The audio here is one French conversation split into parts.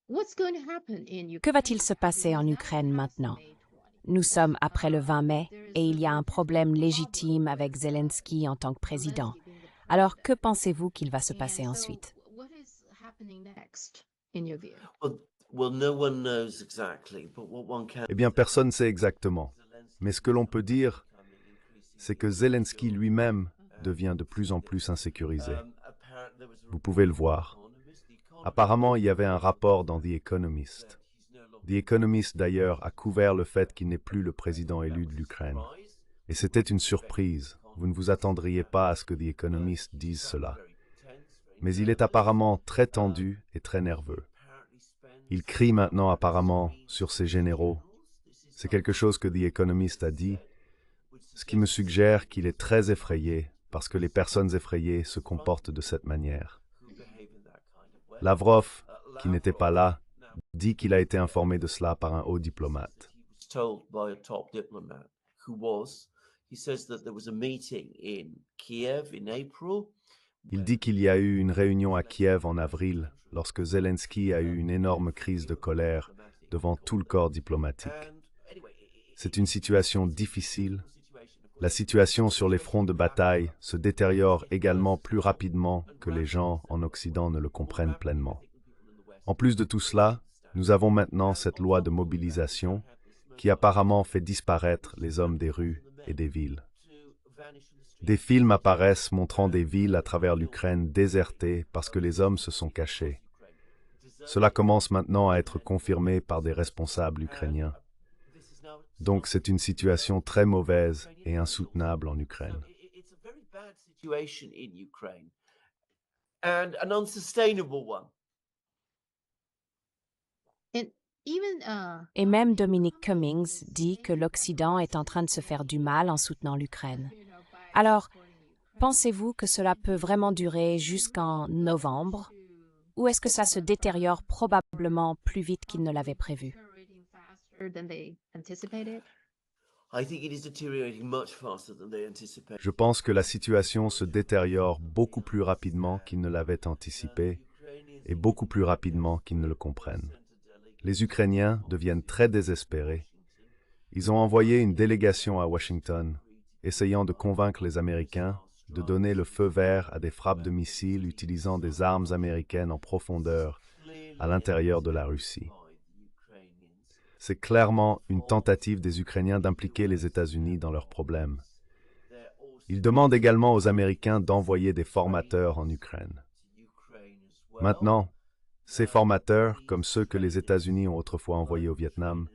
Que va-t-il se passer en Ukraine maintenant? Nous sommes après le 20 mai et il y a un problème légitime avec Zelensky en tant que président. Alors, que pensez-vous qu'il va se passer ensuite? Well, well, no one knows exactly, but what one can Eh bien, personne ne sait exactement. Mais ce que l'on peut dire, c'est que Zelensky lui-même devient de plus en plus insécurisé. apparently there was a Vous pouvez report le in The voir. Economist. The Economist Apparemment, il y avait un rapport dans The that Economist. he's no longer The Economist, d'ailleurs, a couvert le fait qu'il n'est plus le président élu de l'Ukraine. surprised. Et c'était une surprise. Vous ne vous attendriez pas à ce que The Economist dise Sounded cela. very tense, very Mais il est nervous. apparemment très tendu et très nerveux. Apparently Il spends crie maintenant hours apparemment screaming sur at ses his généraux. generals. This is C'est like quelque chose que The Economist a dit, which ce qui me suggests suggère qu'il est très effrayé parce que les personnes effrayées se comportent de cette manière. who behave in that kind of way. Lavrov, qui n'était pas Lavrov là, now dit qu'il a été informé de cela par un haut diplomate. he was told by a top diplomat who was. He says that there was a meeting in Kiev in April. Il dit qu'il y a eu une réunion à Kiev en avril, lorsque Zelensky a eu une énorme crise de colère devant tout le corps diplomatique. C'est une situation difficile. La situation sur les fronts de bataille se détériore également plus rapidement que les gens en Occident ne le comprennent pleinement. En plus de tout cela, nous avons maintenant cette loi de mobilisation qui apparemment fait disparaître les hommes des rues et des villes. Des films apparaissent montrant des villes à travers l'Ukraine désertées parce que les hommes se sont cachés. Cela commence maintenant à être confirmé par des responsables ukrainiens. Donc c'est une situation très mauvaise et insoutenable en Ukraine. It's a very bad situation in Ukraine and an unsustainable one. Et même Dominic Cummings dit que l'Occident est en train de se faire du mal en soutenant l'Ukraine. Alors, pensez-vous que cela peut vraiment durer jusqu'en novembre? Ou est-ce que ça se détériore probablement plus vite qu'ils ne l'avaient prévu? I think it is deteriorating much faster than they anticipated. Je pense que la situation se détériore beaucoup plus rapidement qu'ils ne l'avaient anticipé et beaucoup plus rapidement qu'ils ne le comprennent. Les Ukrainiens deviennent très désespérés. Ils ont envoyé une délégation à Washington, essayant de convaincre les Américains de donner le feu vert à des frappes de missiles utilisant des armes américaines en profondeur à l'intérieur de la Russie. C'est clairement une tentative des Ukrainiens d'impliquer les États-Unis dans leurs problèmes. Ils demandent également aux Américains d'envoyer des formateurs en Ukraine. Maintenant, ces formateurs, comme ceux que les États-Unis ont autrefois envoyés au Vietnam,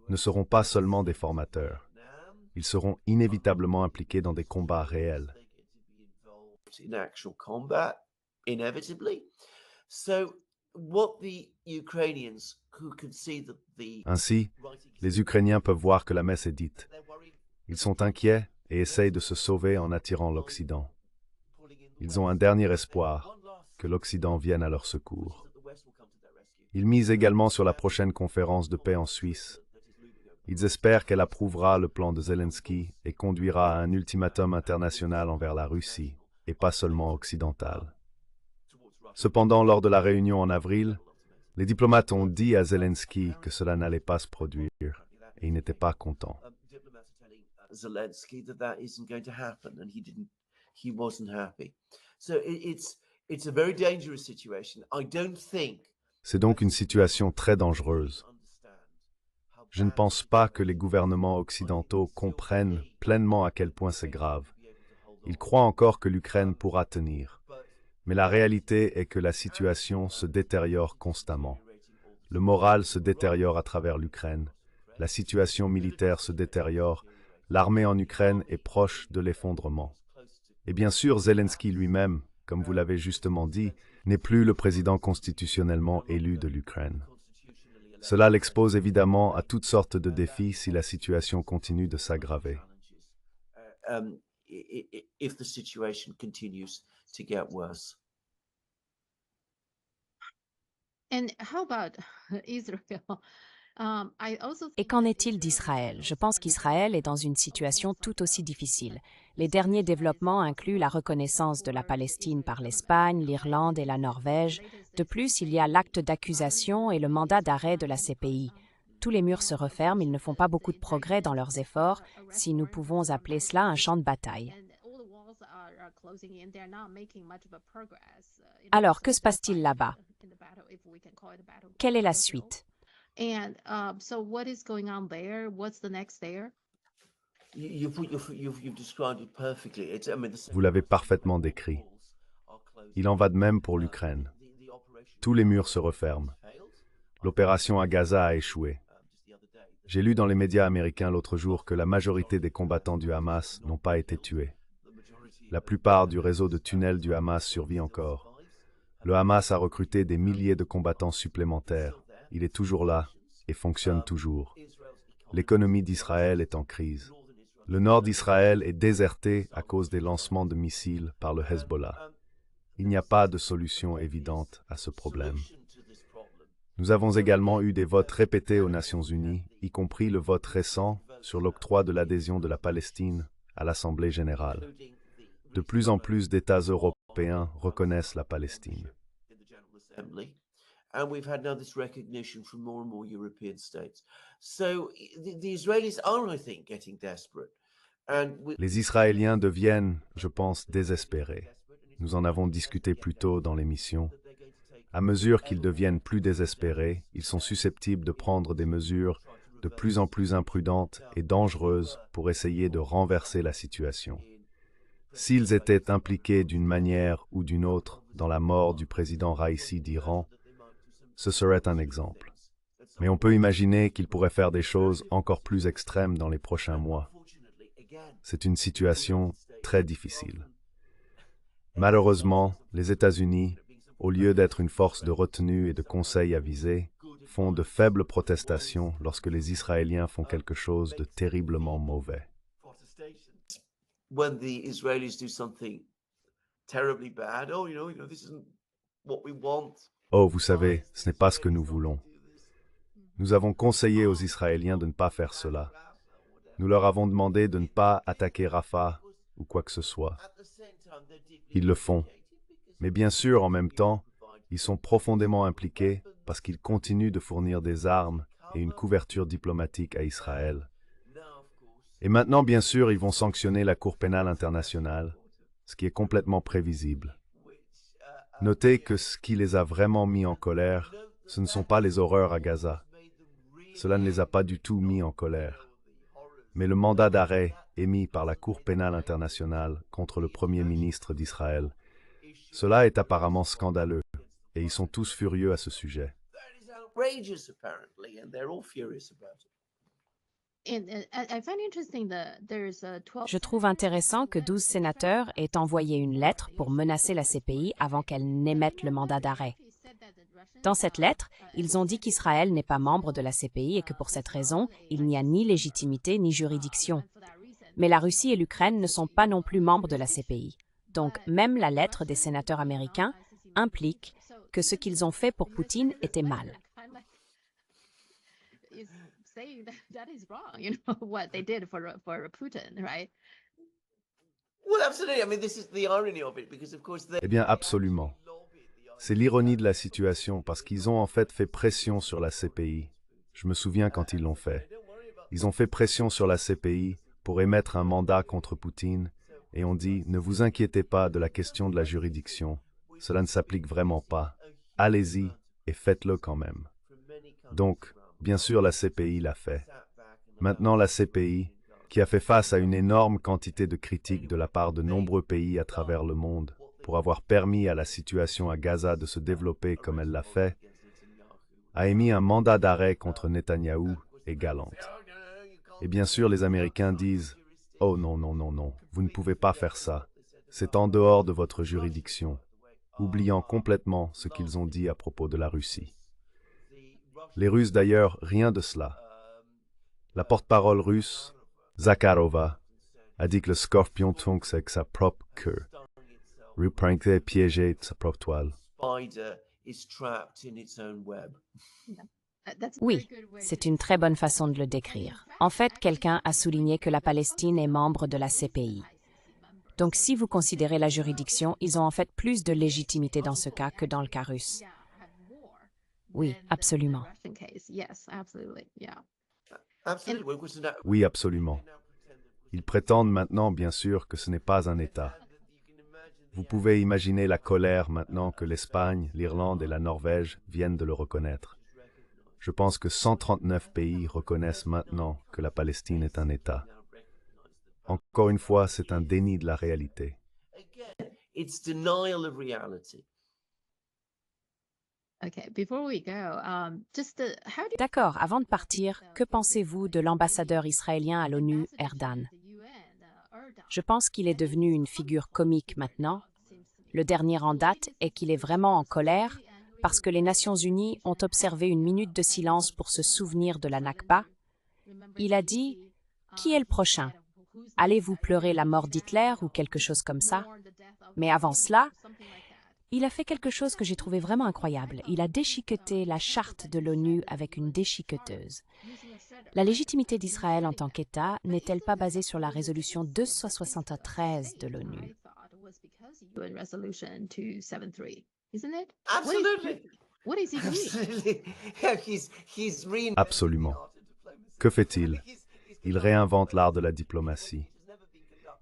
ne seront pas seulement des formateurs. Ils seront inévitablement impliqués dans des combats réels. In actual combat, inevitably. So, what the Ukrainians who can see that the Ainsi, les Ukrainiens peuvent voir que la messe est dite. Ils sont inquiets et essayent de se sauver en attirant l'Occident. Ils ont un dernier espoir, que l'Occident vienne à leur secours. Ils misent également sur la prochaine conférence de paix en Suisse. Ils espèrent qu'elle approuvera le plan de Zelensky et conduira à un ultimatum international envers la Russie, et pas seulement occidental. Cependant, lors de la réunion en avril, les diplomates ont dit à Zelensky que cela n'allait pas se produire, et il n'était pas content. diplomats are telling Zelensky that that isn't going to happen, and he wasn't happy. So it's a very dangerous situation. I don't think C'est donc une situation très dangereuse. Je ne pense pas que les gouvernements occidentaux comprennent pleinement à quel point c'est grave. Ils croient encore que l'Ukraine pourra tenir. Mais la réalité est que la situation se détériore constamment. Le moral se détériore à travers l'Ukraine. La situation militaire se détériore. L'armée en Ukraine est proche de l'effondrement. Et bien sûr, Zelensky lui-même, comme vous l'avez justement dit, n'est plus le président constitutionnellement élu de l'Ukraine. Cela l'expose évidemment à toutes sortes de défis si la situation continue de s'aggraver. If the situation continues to get worse. Et qu'en est-il d'Israël? Je pense qu'Israël est dans une situation tout aussi difficile. Les derniers développements incluent la reconnaissance de la Palestine par l'Espagne, l'Irlande et la Norvège. De plus, il y a l'acte d'accusation et le mandat d'arrêt de la CPI. Tous les murs se referment, ils ne font pas beaucoup de progrès dans leurs efforts, si nous pouvons appeler cela un champ de bataille. Alors, que se passe-t-il là-bas? Quelle est la suite? You've described it perfectly. Vous l'avez parfaitement décrit. Il en va de même pour l'Ukraine. Tous les murs se referment. L'opération à Gaza a échoué. J'ai lu dans les médias américains l'autre jour que la majorité des combattants du Hamas n'ont pas été tués. La plupart du réseau de tunnels du Hamas survit encore. Le Hamas a recruté des milliers de combattants supplémentaires. Il est toujours là et fonctionne toujours. L'économie d'Israël est en crise. Le nord d'Israël est déserté à cause des lancements de missiles par le Hezbollah. Il n'y a pas de solution évidente à ce problème. Nous avons également eu des votes répétés aux Nations Unies, y compris le vote récent sur l'octroi de l'adhésion de la Palestine à l'Assemblée générale. De plus en plus d'États européens reconnaissent la Palestine. And we've had now this recognition from more and more European states. So the Israelis are, I think, getting desperate. Les Israéliens deviennent, je pense, désespérés. Nous en avons discuté plus tôt dans l'émission. À mesure qu'ils deviennent plus désespérés, ils sont susceptibles de prendre des mesures de plus en plus imprudentes et dangereuses pour essayer de renverser la situation. S'ils étaient impliqués d'une manière ou d'une autre dans la mort du président Raïssi d'Iran, ce serait un exemple. Mais on peut imaginer qu'ils pourraient faire des choses encore plus extrêmes dans les prochains mois. C'est une situation très difficile. Malheureusement, les États-Unis, au lieu d'être une force de retenue et de conseil avisé, font de faibles protestations lorsque les Israéliens font quelque chose de terriblement mauvais. When the Israelis do something terribly bad, oh, this isn't what we want. Oh, vous savez, ce n'est pas ce que nous voulons. Nous avons conseillé aux Israéliens de ne pas faire cela. Nous leur avons demandé de ne pas attaquer Rafah ou quoi que ce soit. Ils le font. Mais bien sûr, en même temps, ils sont profondément impliqués parce qu'ils continuent de fournir des armes et une couverture diplomatique à Israël. Et maintenant, bien sûr, ils vont sanctionner la Cour pénale internationale, ce qui est complètement prévisible. Notez que ce qui les a vraiment mis en colère, ce ne sont pas les horreurs à Gaza. Cela ne les a pas du tout mis en colère. Mais le mandat d'arrêt émis par la Cour pénale internationale contre le Premier ministre d'Israël, cela est apparemment scandaleux, et ils sont tous furieux à ce sujet. Je trouve intéressant que 12 sénateurs aient envoyé une lettre pour menacer la CPI avant qu'elle n'émette le mandat d'arrêt. Dans cette lettre, ils ont dit qu'Israël n'est pas membre de la CPI et que pour cette raison, il n'y a ni légitimité ni juridiction. Mais la Russie et l'Ukraine ne sont pas non plus membres de la CPI. Donc, même la lettre des sénateurs américains implique que ce qu'ils ont fait pour Poutine était mal. Eh bien, absolument. C'est l'ironie de la situation, parce qu'ils ont en fait fait pression sur la CPI. Je me souviens quand ils l'ont fait. Ils ont fait pression sur la CPI pour émettre un mandat contre Poutine, et ont dit « Ne vous inquiétez pas de la question de la juridiction. Cela ne s'applique vraiment pas. Allez-y et faites-le quand même. » Donc, bien sûr, la CPI l'a fait. Maintenant, la CPI, qui a fait face à une énorme quantité de critiques de la part de nombreux pays à travers le monde, pour avoir permis à la situation à Gaza de se développer comme elle l'a fait, a émis un mandat d'arrêt contre Netanyahou et Gallant. Et bien sûr, les Américains disent « Oh non, non, non, non, vous ne pouvez pas faire ça. C'est en dehors de votre juridiction », oubliant complètement ce qu'ils ont dit à propos de la Russie. Les Russes d'ailleurs, rien de cela. La porte-parole russe, Zakharova, a dit que le scorpion tombe avec sa propre queue. Reprendre piégé de sa propre toile. Oui, c'est une très bonne façon de le décrire. En fait, quelqu'un a souligné que la Palestine est membre de la CPI. Donc, si vous considérez la juridiction, ils ont en fait plus de légitimité dans ce cas que dans le cas russe. Oui, absolument. Absolutely. Well, no, Oui, absolument. Ils prétendent maintenant, bien sûr, que ce n'est pas un État. Vous pouvez imaginer la colère maintenant que l'Espagne, l'Irlande et la Norvège viennent de le reconnaître. Je pense que 139 pays reconnaissent maintenant que la Palestine est un État. Encore une fois, c'est un déni de la réalité. it's denial of reality. D'accord, avant de partir, que pensez-vous de l'ambassadeur israélien à l'ONU, Erdan? Je pense qu'il est devenu une figure comique maintenant. Le dernier en date est qu'il est vraiment en colère parce que les Nations Unies ont observé une minute de silence pour se souvenir de la Nakba. Il a dit « Qui est le prochain? Allez-vous pleurer la mort d'Hitler ou quelque chose comme ça ?» Mais avant cela, il a fait quelque chose que j'ai trouvé vraiment incroyable. Il a déchiqueté la charte de l'ONU avec une déchiqueteuse. La légitimité d'Israël en tant qu'État n'est-elle pas basée sur la résolution 273 de l'ONU? Absolutely. What is he doing? Absolutely. Yeah, he's reinventing Absolument. the art of diplomacy. Que fait-il? Il réinvente l'art de la diplomatie.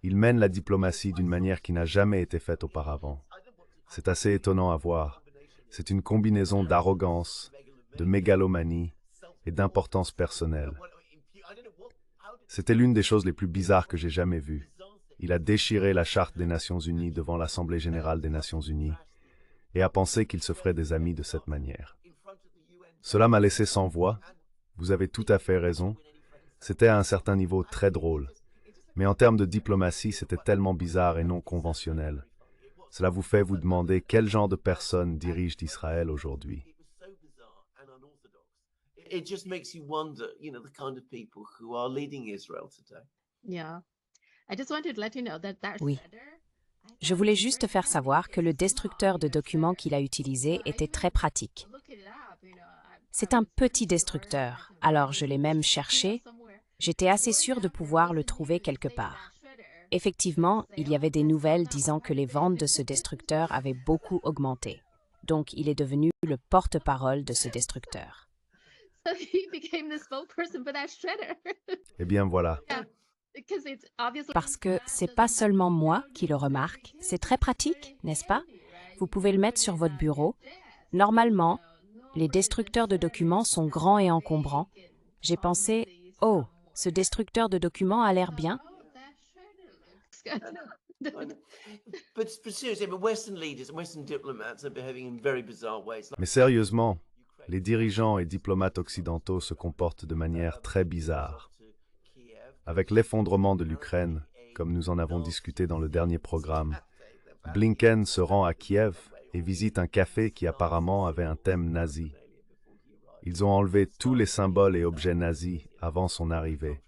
Il mène la diplomatie d'une manière qui n'a jamais été faite auparavant. C'est assez étonnant à voir. C'est une combinaison d'arrogance, de mégalomanie et d'importance personnelle. C'était l'une des choses les plus bizarres que j'ai jamais vues. Il a déchiré la Charte des Nations Unies devant l'Assemblée générale des Nations Unies et a pensé qu'il se ferait des amis de cette manière. Cela m'a laissé sans voix. Vous avez tout à fait raison. C'était à un certain niveau très drôle. Mais en termes de diplomatie, c'était tellement bizarre et non conventionnel. Cela vous fait vous demander quel genre de personne dirige Israël aujourd'hui. It just makes you wonder, the kind of people who are leading Israel today. Yeah. I just wanted to let you know that Oui. shredder, Je voulais juste faire savoir que le destructeur de documents qu'il a utilisé était très pratique. look it up, C'est un petit destructeur, alors je l'ai même cherché. J'étais assez sûre de pouvoir le trouver quelque part. Effectivement, il y avait des nouvelles disant que les ventes de ce destructeur avaient beaucoup augmenté. Donc, il est devenu le porte-parole de ce destructeur. So he became the spokesperson for that shredder. Eh bien voilà, Because it's obviously Parce que c'est pas seulement moi qui le remarque, c'est très pratique, n'est-ce pas? Vous pouvez le mettre sur votre bureau. Normalement, les destructeurs de documents sont grands et encombrants. J'ai pensé, oh, ce destructeur de documents a l'air bien. that shredder looks good. But seriously, Western leaders and Western diplomats are behaving in very bizarre ways. mais sérieusement, les dirigeants et diplomates occidentaux se comportent de manière très bizarre. Avec l'effondrement de l'Ukraine, comme nous en avons discuté dans le dernier programme, Blinken se rend à Kiev et visite un café qui apparemment avait un thème nazi. Ils ont enlevé tous les symboles et objets nazis avant son arrivée,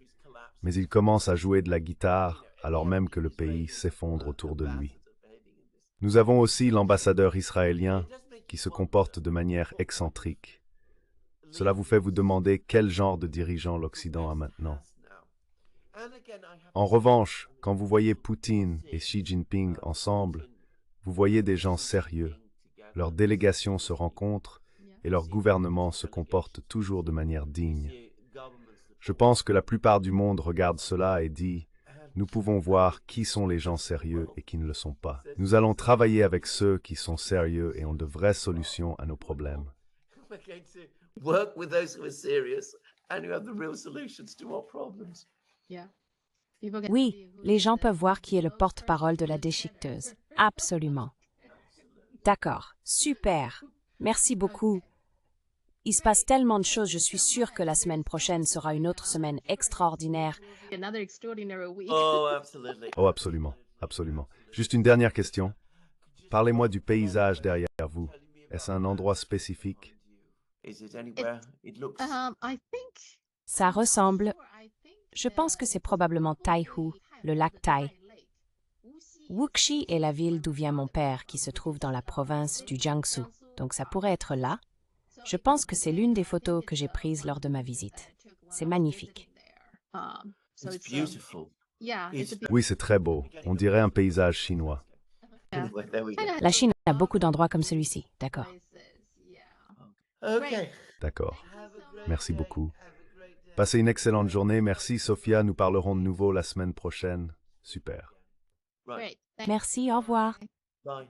mais il commence à jouer de la guitare alors même que le pays s'effondre autour de lui. Nous avons aussi l'ambassadeur israélien qui se comporte de manière excentrique. Cela vous fait vous demander quel genre de dirigeant l'Occident a maintenant. En revanche, quand vous voyez Poutine et Xi Jinping ensemble, vous voyez des gens sérieux. Leurs délégations se rencontrent et leur gouvernement se comporte toujours de manière digne. Je pense que la plupart du monde regarde cela et dit « Nous pouvons voir qui sont les gens sérieux et qui ne le sont pas. Nous allons travailler avec ceux qui sont sérieux et ont de vraies solutions à nos problèmes. We're going to work with those who are serious and who have the real solutions to our problems. Yeah. People get Oui, les gens peuvent voir qui est le porte-parole de la déchiqueteuse. Absolument. D'accord, super. Merci beaucoup. Il se passe tellement de choses, je suis sûre que la semaine prochaine sera une autre semaine extraordinaire. another extraordinary week. Oh, absolutely. Oh, absolument, absolument. Juste une dernière question. Parlez-moi du paysage derrière vous. Est-ce un endroit spécifique? Is it anywhere? It looks. I think. Ça ressemble, je pense que c'est probablement Taihu, le lac Tai. Wuxi est la ville d'où vient mon père, qui se trouve dans la province du Jiangsu, donc ça pourrait être là. Je pense que c'est l'une des photos que j'ai prises lors de ma visite. C'est magnifique. So It's it's beautiful. yeah, it's a It's Oui, c'est très beau. On dirait un paysage chinois. Anyway, there we go. La Chine a beaucoup d'endroits comme celui-ci, d'accord. Okay. D'accord. Merci beaucoup. Passez une excellente journée. Merci, Sophia. Nous parlerons de nouveau la semaine prochaine. Super. Right. Great. Thanks. Merci, au revoir. Bye.